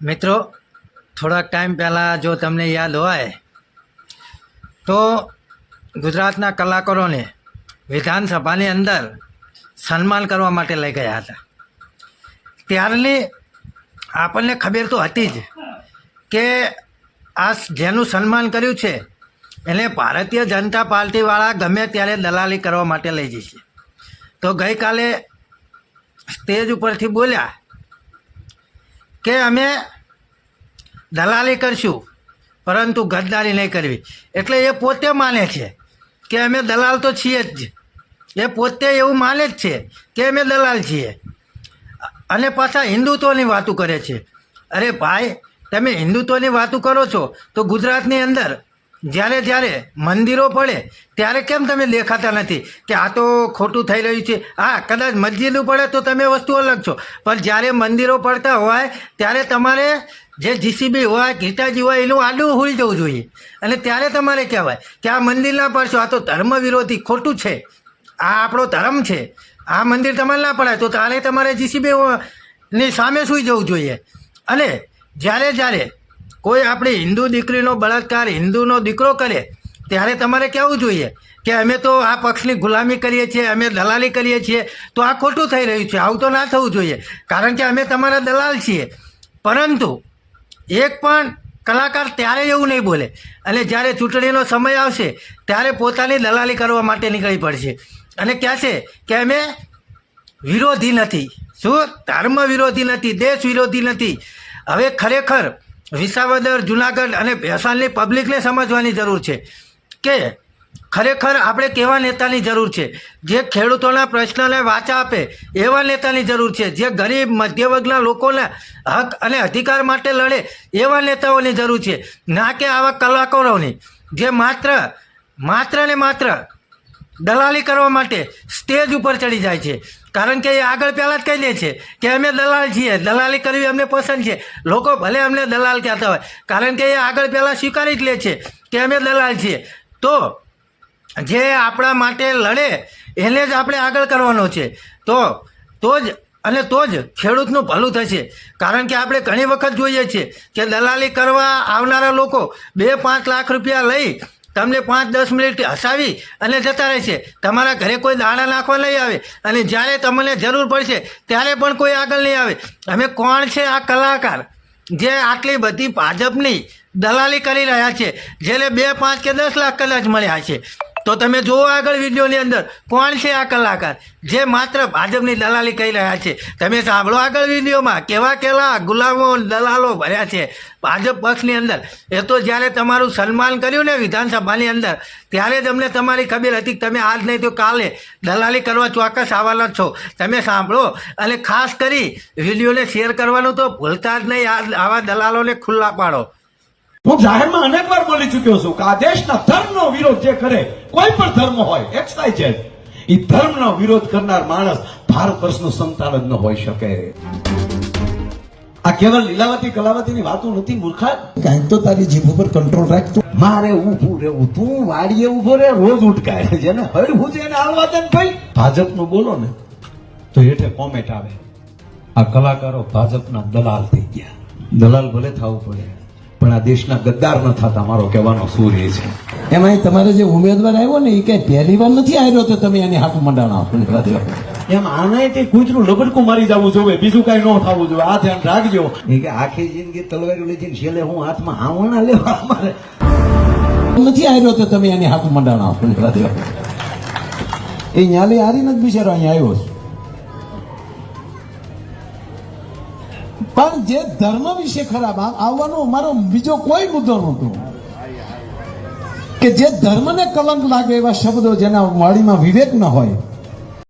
મિત્રો, થોડાક ટાઈમ પહેલાં જો તમને યાદ હોય તો ગુજરાતના કલાકારોને વિધાનસભાની અંદર સન્માન કરવા માટે લઈ ગયા હતા. ત્યારની આપણને ખબર તો હતી જ કે આ જેનું સન્માન કર્યું છે એને ભારતીય જનતા પાર્ટીવાળા ગમે ત્યારે દલાલી કરવા માટે લઈ જશે. તો ગઈકાલે સ્ટેજ ઉપરથી બોલ્યા કે અમે દલાલી કરશું પરંતુ ગદ્દારી નહીં કરવી. એટલે એ પોતે માને છે કે અમે દલાલ તો છીએ જ, એ પોતે એવું માને જ છે કે અમે દલાલ છીએ. અને પાછા હિન્દુત્વની વાતો કરે છે. અરે ભાઈ, તમે હિન્દુત્વની વાતો કરો છો તો ગુજરાતની અંદર જ્યારે મંદિરો પડે ત્યારે કેમ તમે દેખાતા નથી કે આ તો ખોટું થઈ રહ્યું છે? હા, કદાચ મસ્જિદો પડે તો તમે વસ્તુ અલગ છો, પણ જ્યારે મંદિરો પડતા હોય ત્યારે તમારે જે જીસીબી હોય, ગીતાજી હોય એનું આડું હોઈ જવું જોઈએ. અને ત્યારે તમારે કહેવાય કે આ મંદિર ના પડશો, આ તો ધર્મ વિરોધી ખોટું છે, આ આપણો ધર્મ છે, આ મંદિર તમારે ના પડાય, તો તારે તમારે જીસીબીની સામે સૂઈ જવું જોઈએ. અને જ્યારે કોઈ આપણી હિન્દુ દીકરીનો બળાત્કાર હિન્દુનો દીકરો કરે ત્યારે તમારે કહેવું જોઈએ કે અમે તો આ પક્ષની ગુલામી કરીએ છીએ, અમે દલાલી કરીએ છીએ, તો આ ખોટું થઈ રહ્યું છે, આવું તો ના થવું જોઈએ, કારણ કે અમે તમારા દલાલ છીએ. પરંતુ એક પણ કલાકાર ત્યારે એવું નહીં બોલે, અને જ્યારે ચૂંટણીનો સમય આવશે ત્યારે પોતાની દલાલી કરવા માટે નીકળી પડશે અને કહેશે કે અમે વિરોધી નથી. શું? ધર્મ વિરોધી નથી, દેશ વિરોધી નથી. હવે ખરેખર વિસાવદર, જુનાગઢ અને ભેસાણની પબ્લિકને સમજવાની જરૂર છે કે ખરેખર આપણે કેવા નેતાની જરૂર છે, જે ખેડૂતોના પ્રશ્નને વાચા આપે એવા નેતાની જરૂર છે, જે ગરીબ મધ્ય વર્ગના લોકોના હક અને અધિકાર માટે લડે એવા નેતાઓની જરૂર છે, ના કે આવા કલાકારોની જે માત્ર ને માત્ર દલાલી કરવા માટે સ્ટેજ ઉપર ચડી જાય છે. કારણ કે એ આગળ પહેલાં જ કહી દે છે કે અમે દલાલ છીએ, દલાલી કરવી અમને પસંદ છે. લોકો ભલે અમને દલાલ કહેતા હોય, કારણ કે એ આગળ પહેલાં સ્વીકારી જ લે છે કે અમે દલાલ છીએ. તો જે આપણા માટે લડે એને જ આપણે આગળ કરવાનો છે. તો જ ખેડૂતનું ભલું થશે. કારણ કે આપણે ઘણી વખત જોઈએ છીએ કે દલાલી કરવા આવનારા લોકો 2-5 લાખ રૂપિયા લઈ તમને 5-10 મિનિટ હસાવી અને જતા રહેશે. તમારા ઘરે કોઈ દાણા નાખવા નહીં આવે, અને જ્યારે તમને જરૂર પડશે ત્યારે પણ કોઈ આગળ નહીં આવે. અમે કોણ છે આ કલાકાર જે આટલી બધી ભાજપની દલાલી કરી રહ્યા છે, જેને 2-5 કે 10 લાખ કદાચ મળ્યા છે? તો તમે જુઓ આગળ વિડીયોની અંદર કોણ છે આ કલાકાર જે માત્ર ભાજપની દલાલી કરી રહ્યા છે. તમે સાંભળો આગળ વિડીયોમાં કેવા ગુલામો દલાલો ભર્યા છે ભાજપ પક્ષની અંદર. એ તો જ્યારે તમારું સન્માન કર્યું ને વિધાનસભાની અંદર ત્યારે જ અમને તમારી ખબર હતી કે તમે આજ નહીં તો કાલે દલાલી કરવા ચોક્કસ આવવાના છો. તમે સાંભળો અને ખાસ કરી વિડીયોને શેર કરવાનું તો ભૂલતા જ નહીં. આવા દલાલોને ખુલ્લા પાડો. હું જાહેરમાં અનેક વાર બોલી ચુક્યો છું કે આ દેશના ધર્મનો વિરોધ જે કરે, કોઈ પણ ધર્મ હોય, XYZ, એ ધર્મનો વિરોધ કરનાર માણસ ભારત વર્ષનું સંતાન જ ન હોઈ શકે. આ કેવળ લીલાવતી કલાવતીની વાતો નથી મૂર્ખા. કાંઈ તો તારી જીભ ઉપર કંટ્રોલ રાખ. મારે ઊભું રહેવું, તું વાડીએ ઊભો રહે, રોજ ઉઠકાય. જેને હરવું છે એને હાલવા દે ને ભાઈ. ભાજપનું બોલો ને તો હેઠે કોમેન્ટ આવે, આ કલાકારો ભાજપના દલાલ થઈ ગયા. દલાલ ભલે થવું પડે, પણ આ દેશના ગદ્દાર ન થતા, મારો કહેવાનો સૂર્ય છે. એમાં તમારે જે ઉમેદવાર આવ્યો ને એ કઈ પહેલી વાર નથી આવ્યો, તો તમે એની હાથ મંડાણા. એમ આને તે કૂતરું લબડકું મારી જવું જોઈએ, બીજું કઈ ન થવું જોઈએ. આ ધ્યાન રાખજો. એ કે આખી જિંદગી તલવારી લીધી ને છેલ્લે હું હાથમાં આવવાના લેવા મારે નથી આવ્યો, તો તમે એની હાથ મંડાણા. એ ન્યાલે હારીને જ બિચારો અહીંયા આવ્યો છે. પણ જે ધર્મ વિશે ખરાબ આવવાનો અમારો બીજો કોઈ મુદ્દો નહોતો, કે જે ધર્મને કલંક લાગે એવા શબ્દો જેના વાણીમાં વિવેક ન હોય